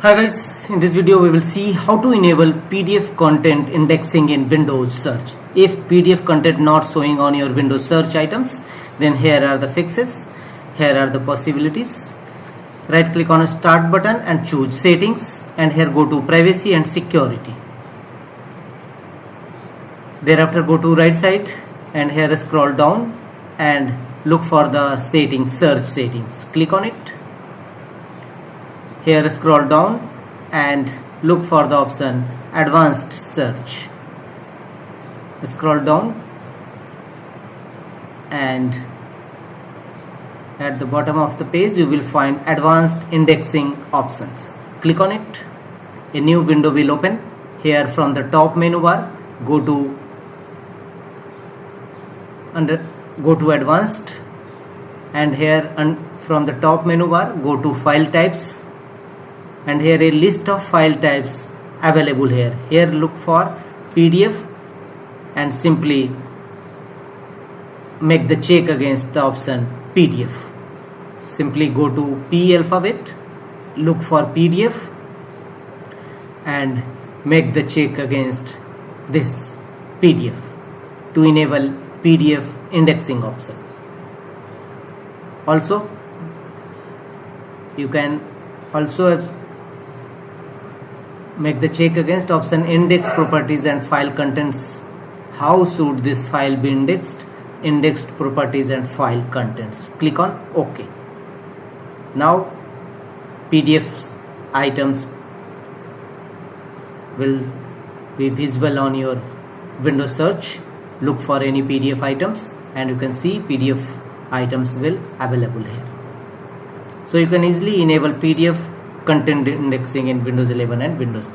Hi guys, in this video we will see how to enable PDF content indexing in Windows search. If PDF content not showing on your Windows search items, then here are the fixes, here are the possibilities. Right click on start button and choose settings, and here go to privacy and security. Thereafter go to right side and here scroll down and look for the settings, search settings. Click on it. Here scroll down and look for the option advanced search. Scroll down and at the bottom of the page you will find advanced indexing options. Click on it. A new window will open. Here from the top menu bar go to advanced, and here from the top menu bar go to file types, and here a list of file types available here. Here look for PDF and simply make the check against the option PDF. Simply go to P alphabet, look for PDF and make the check against this PDF to enable PDF indexing option. Also you can also make the check against option index properties and file contents. How should this file be indexed? Indexed properties and file contents. Click on OK. Now PDF items will be visible on your Windows search. Look for any PDF items and you can see PDF items will available here. So you can easily enable PDF content indexing in Windows 11 and Windows 10.